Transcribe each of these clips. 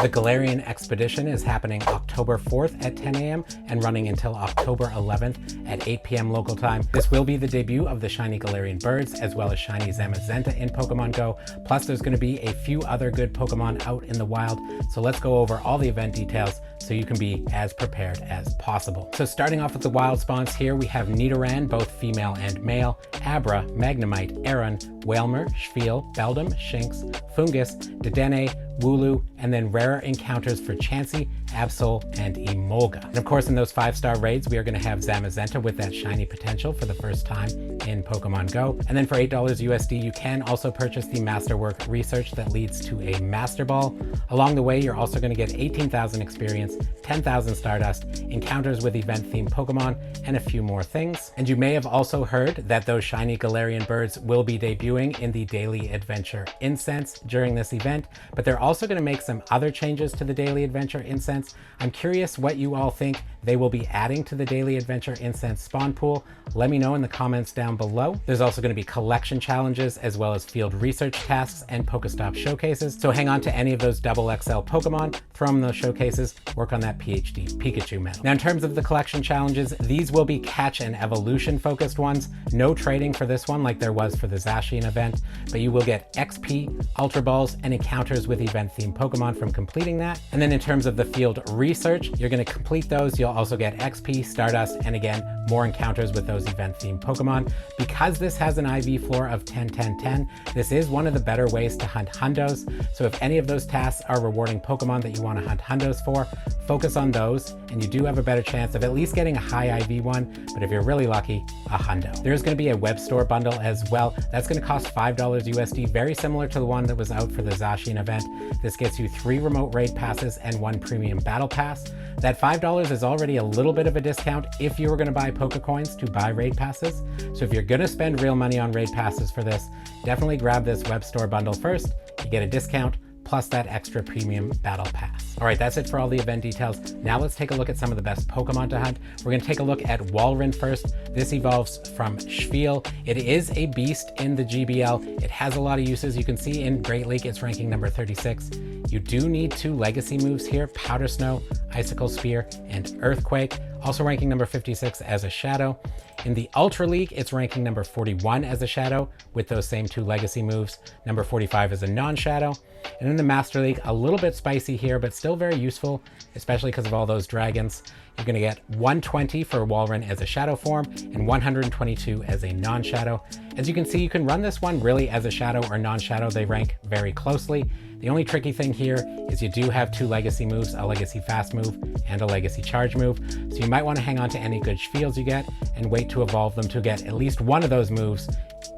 The Galarian Expedition is happening October 4th at 10 a.m. and running until October 11th at 8 p.m. local time. This will be the debut of the Shiny Galarian Birds as well as Shiny Zamazenta in Pokemon Go. Plus there's going to be a few other good Pokemon out in the wild. So let's go over all the event details so you can be as prepared as possible. So starting off with the wild spawns here, we have Nidoran, both female and male, Abra, Magnemite, Aron, Wailmer, Shfeel, Beldum, Shinx, Fungus, Dedenne, Wooloo, and then rarer encounters for Chansey, Absol, and Emolga. And of course, in those 5-star raids, we are going to have Zamazenta with that shiny potential for the first time in Pokemon Go. And then for $8 USD, you can also purchase the Masterwork Research that leads to a Master Ball. Along the way, you're also going to get 18,000 experience, 10,000 Stardust, encounters with event-themed Pokemon, and a few more things. And you may have also heard that those Shiny Galarian Birds will be debuting in the Daily Adventure Incense during this event, but they're also going to make some other changes to the Daily Adventure Incense. I'm curious what you all think they will be adding to the Daily Adventure Incense spawn pool. Let me know in the comments down below. There's also going to be collection challenges as well as field research tasks and Pokestop showcases. So hang on to any of those double XL Pokemon, throw them in those showcases, work on that PhD Pikachu medal. Now in terms of the collection challenges, these will be catch and evolution focused ones. No trading for this one like there was for the Zacian event, but you will get XP, Ultra Balls, and encounters with event-themed Pokemon from completing that. And then in terms of the field research, you're going to complete those. You'll also get XP, Stardust, and again, more encounters with those event-themed Pokemon. Because this has an IV floor of 10, 10, 10, this is one of the better ways to hunt hundos. So if any of those tasks are rewarding Pokemon that you want to hunt hundos for, focus on those, and you do have a better chance of at least getting a high IV one, but if you're really lucky, a hundo. There's going to be a web store bundle as well. That's going to cost $5 USD, very similar to the one that was out for the Zacian event. This gets you 3 remote raid passes and 1 premium battle pass. That $5 is already a little bit of a discount if you were going to buy Pokecoins to buy raid passes. So if you're going to spend real money on raid passes for this, definitely grab this web store bundle first. You get a discount plus that extra premium battle pass. All right, that's it for all the event details. Now let's take a look at some of the best Pokemon to hunt. We're going to take a look at Walrein first. This evolves from Shfeel. It is a beast in the GBL. It has a lot of uses. You can see in Great League, it's ranking number 36. You do need 2 legacy moves here, Powder Snow, Icicle Spear, and Earthquake. Also ranking number 56 as a Shadow. In the Ultra League, it's ranking number 41 as a Shadow with those same 2 legacy moves, number 45 as a non-Shadow. And in the Master League, a little bit spicy here, but still very useful, especially because of all those dragons. You're going to get 120 for Walrein as a Shadow form and 122 as a non-Shadow. As you can see, you can run this one really as a Shadow or non-Shadow. They rank very closely. The only tricky thing here is you do have 2 legacy moves, a legacy fast move and a legacy charge move. So you might want to hang on to any good Shfeels you get and wait to evolve them to get at least one of those moves,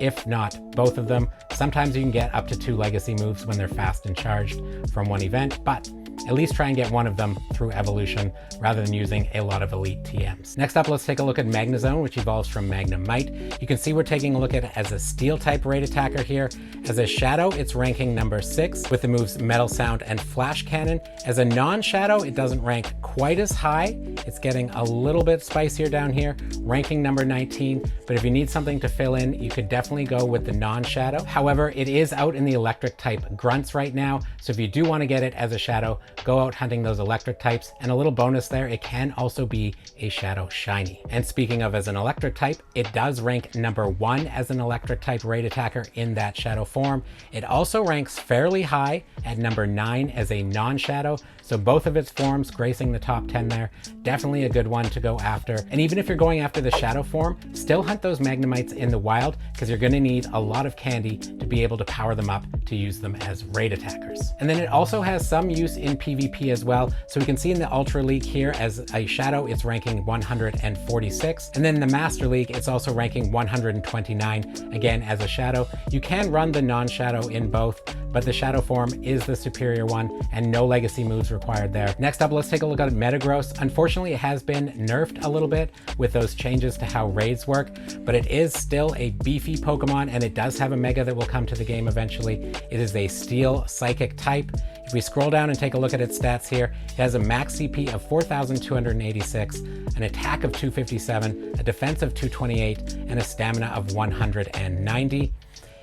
if not both of them. Sometimes you can get up to 2 legacy moves when they're fast and charged from one event, but at least try and get one of them through evolution rather than using a lot of elite TMs. Next up, let's take a look at Magnezone, which evolves from Magnemite. You can see we're taking a look at it as a steel type raid attacker here. As a Shadow, it's ranking number 6 with the moves Metal Sound and Flash Cannon. As a non-Shadow, it doesn't rank quite as high. It's getting a little bit spicier down here, ranking number 19. But if you need something to fill in, you could definitely go with the non-Shadow. However, it is out in the electric type grunts right now. So if you do want to get it as a Shadow, go out hunting those electric types. And a little bonus there, it can also be a Shadow Shiny. And speaking of as an electric type, it does rank number 1 as an electric type raid attacker in that Shadow form. It also ranks fairly high at number 9 as a non-Shadow. So both of its forms gracing the top 10 there. Definitely a good one to go after. And even if you're going after the Shadow form, still hunt those Magnemites in the wild because you're going to need a lot of candy to be able to power them up to use them as raid attackers. And then it also has some use in PvP as well. So we can see in the Ultra League here as a Shadow, it's ranking 146. And then in the Master League, it's also ranking 129, again as a Shadow. You can run the non-Shadow in both, but the Shadow form is the superior one and no legacy moves required there. Next up, let's take a look at Metagross. Unfortunately, it has been nerfed a little bit with those changes to how raids work, but it is still a beefy Pokemon and it does have a Mega that will come to the game eventually. It is a Steel Psychic type. If we scroll down and take a look at its stats here, it has a max CP of 4,286, an attack of 257, a defense of 228, and a stamina of 190.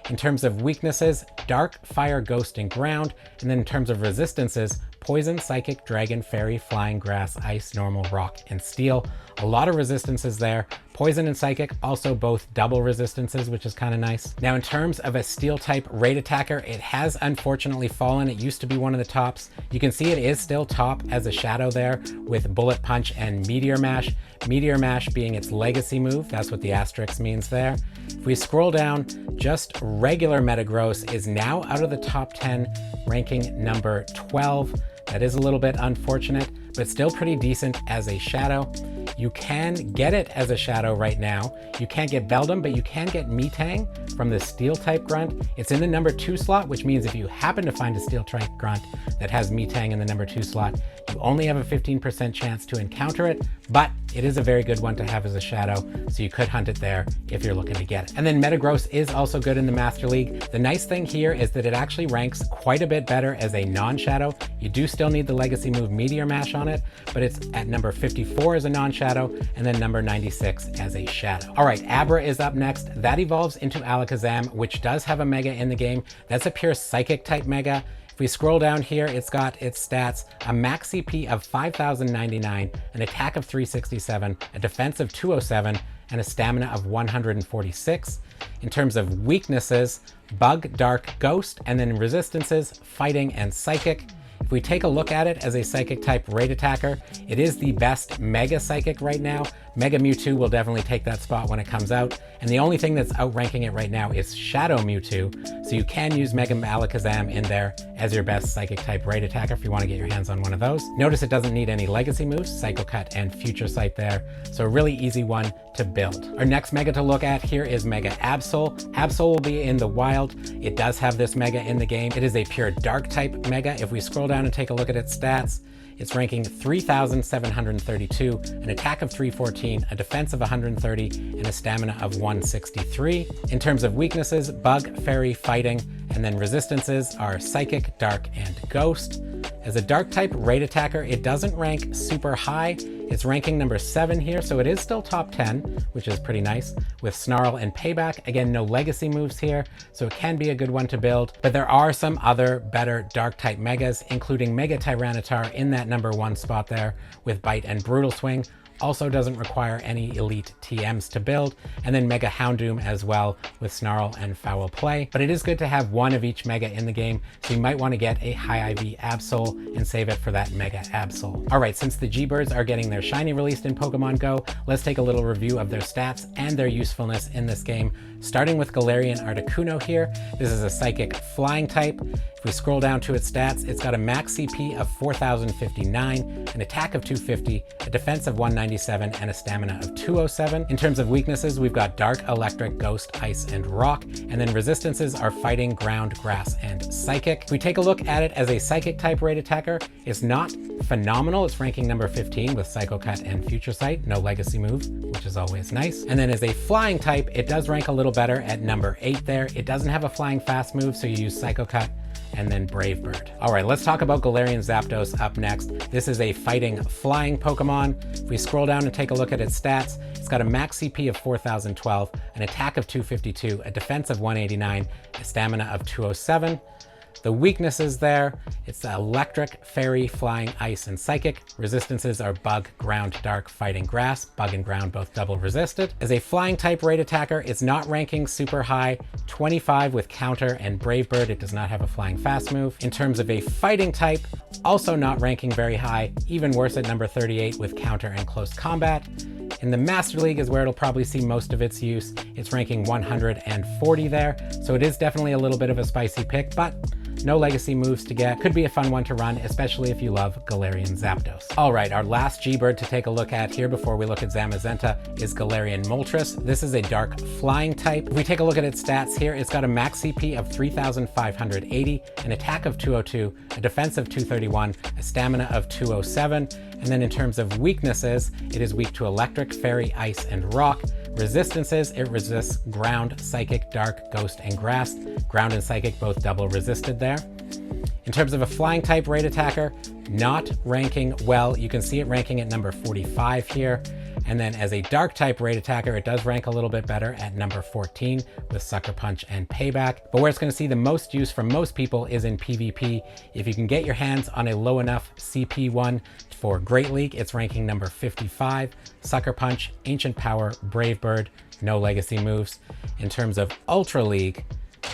In terms of weaknesses, Dark, Fire, Ghost, and Ground. And then in terms of resistances, Poison, Psychic, Dragon, Fairy, Flying, Grass, Ice, Normal, Rock, and Steel. A lot of resistances there. Poison and Psychic also both double resistances, which is kind of nice. Now in terms of a Steel type raid attacker, it has unfortunately fallen. It used to be one of the tops. You can see it is still top as a shadow there with Bullet Punch and Meteor Mash. Meteor Mash being its legacy move. That's what the asterisk means there. If we scroll down, just regular Metagross is now out of the top 10, ranking number 12. That is a little bit unfortunate, but still pretty decent as a shadow. You can get it as a shadow right now. You can't get Beldum, but you can get Metang from the Steel type grunt. It's in the number 2 slot, which means if you happen to find a Steel type grunt that has Metang in the number 2 slot, you only have a 15% chance to encounter it, but it is a very good one to have as a shadow, so you could hunt it there if you're looking to get it. And then Metagross is also good in the Master League. The nice thing here is that it actually ranks quite a bit better as a non-shadow. You do still need the legacy move Meteor Mash on it, but it's at number 54 as a non-shadow, and then number 96 as a shadow. All right, Abra is up next. That evolves into Alakazam, which does have a mega in the game. That's a pure Psychic type mega. If we scroll down here, it's got its stats, a max CP of 5,099, an attack of 367, a defense of 207, and a stamina of 146. In terms of weaknesses, Bug, Dark, Ghost, and then resistances, Fighting, and Psychic. If we take a look at it as a Psychic type raid attacker, it is the best Mega Psychic right now. Mega Mewtwo will definitely take that spot when it comes out. And the only thing that's outranking it right now is Shadow Mewtwo. So you can use Mega Alakazam in there as your best Psychic type raid attacker if you want to get your hands on one of those. Notice it doesn't need any legacy moves, Psycho Cut and Future Sight there. So a really easy one to build. Our next Mega to look at here is Mega Absol. Absol will be in the wild. It does have this Mega in the game. It is a pure Dark type Mega. If we scroll down and take a look at its stats, it's ranking 3,732, an attack of 314, a defense of 130, and a stamina of 163. In terms of weaknesses, Bug, Fairy, Fighting, and then resistances are Psychic, Dark, and Ghost. As a Dark type raid attacker, it doesn't rank super high. It's ranking number 7 here, so it is still top 10, which is pretty nice, with Snarl and Payback. Again, no legacy moves here, so it can be a good one to build. But there are some other better Dark type Megas, including Mega Tyranitar in that number 1 spot there, with Bite and Brutal Swing. Also doesn't require any elite TMs to build, and then Mega Houndoom as well with Snarl and Foul Play. But it is good to have one of each Mega in the game, so you might want to get a high IV Absol and save it for that Mega Absol. All right, since the G-Birds are getting their shiny released in Pokemon Go, let's take a little review of their stats and their usefulness in this game. Starting with Galarian Articuno here, this is a Psychic Flying type. If we scroll down to its stats, it's got a max CP of 4,059, an attack of 250, a defense of 197, and a stamina of 207. In terms of weaknesses, we've got Dark, Electric, Ghost, Ice, and Rock, and then resistances are Fighting, Ground, Grass, and Psychic. If we take a look at it as a Psychic type raid attacker, it's not phenomenal. It's ranking number 15 with Psycho Cut and Future Sight, no legacy move, which is always nice. And then as a flying type, it does rank a little better at number 8 there. It doesn't have a flying fast move, so you use Psycho Cut and then Brave Bird. All right, let's talk about Galarian Zapdos up next. This is a fighting flying Pokemon. If we scroll down and take a look at its stats, it's got a max CP of 4,012, an attack of 252, a defense of 189, a stamina of 207. The weaknesses there, it's Electric, Fairy, Flying, Ice, and Psychic. Resistances are Bug, Ground, Dark, Fighting, Grass. Bug and Ground both double resisted. As a Flying type raid attacker, it's not ranking super high. 25 with Counter and Brave Bird. It does not have a Flying fast move. In terms of a Fighting type, also not ranking very high. Even worse at number 38 with Counter and Close Combat. In the Master League is where it'll probably see most of its use. It's ranking 140 there, so it is definitely a little bit of a spicy pick, but no legacy moves to get. Could be a fun one to run, especially if you love Galarian Zapdos. All right, our last G-Bird to take a look at here before we look at Zamazenta is Galarian Moltres. This is a dark flying type. If we take a look at its stats here, it's got a max CP of 3,580, an attack of 202, a defense of 231, a stamina of 207, and then in terms of weaknesses, it is weak to Electric, Fairy, Ice, and Rock. Resistances, it resists Ground, Psychic, Dark, Ghost, and Grass. Ground and Psychic both double resisted there. In terms of a flying type raid attacker, not ranking well. You can see it ranking at number 45 here. And then as a dark type raid attacker, it does rank a little bit better at number 14 with Sucker Punch and Payback. But where it's going to see the most use from most people is in PvP. If you can get your hands on a low enough CP one for Great League, it's ranking number 55. Sucker Punch, Ancient Power, Brave Bird, no legacy moves. In terms of Ultra League,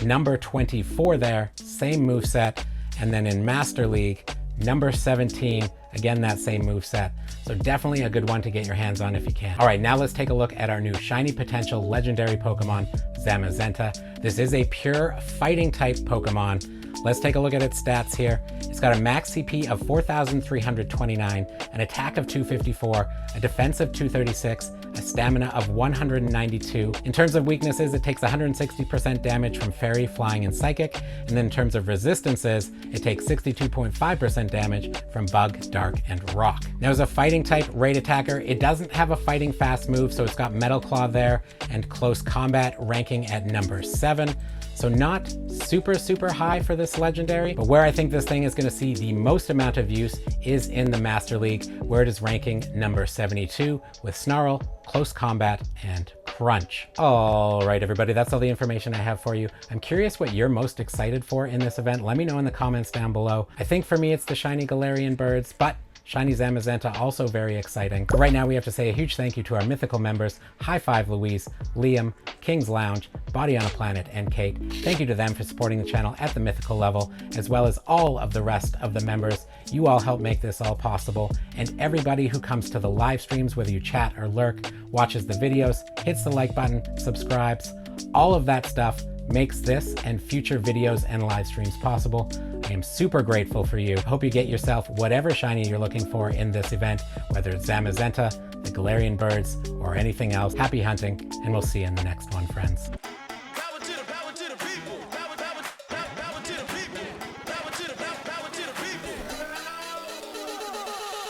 number 24 there, same moveset. And then in Master League, number 17, again, that same moveset. So definitely a good one to get your hands on if you can. All right, now let's take a look at our new shiny potential legendary Pokemon, Zamazenta. This is a pure fighting type Pokemon. Let's take a look at its stats here. It's got a max CP of 4,329, an attack of 254, a defense of 236, a stamina of 192. In terms of weaknesses, it takes 160% damage from Fairy, Flying, and Psychic. And then in terms of resistances, it takes 62.5% damage from Bug, Dark, and Rock. Now as a fighting type raid attacker, it doesn't have a fighting fast move, so it's got Metal Claw there and Close Combat ranking at number 7. So not super high for this legendary, but where I think this thing is going to see the most amount of use is in the Master League, where it is ranking number 72 with Snarl, Close Combat, and Crunch. All right, everybody, that's all the information I have for you. I'm curious what you're most excited for in this event. Let me know in the comments down below. I think for me, it's the Shiny Galarian Birds, but Shiny Zamazenta also very exciting. But right now we have to say a huge thank you to our mythical members, High Five Louise, Liam, King's Lounge, Body on a Planet, and Kate. Thank you to them for supporting the channel at the mythical level, as well as all of the rest of the members. You all help make this all possible, and everybody who comes to the live streams, whether you chat or lurk, watches the videos, hits the like button, subscribes, all of that stuff makes this and future videos and live streams possible. I am super grateful for you. Hope you get yourself whatever shiny you're looking for in this event, whether it's Zamazenta, the Galarian Birds, or anything else. Happy hunting, and we'll see you in the next one, friends.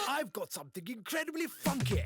I've got something incredibly funky.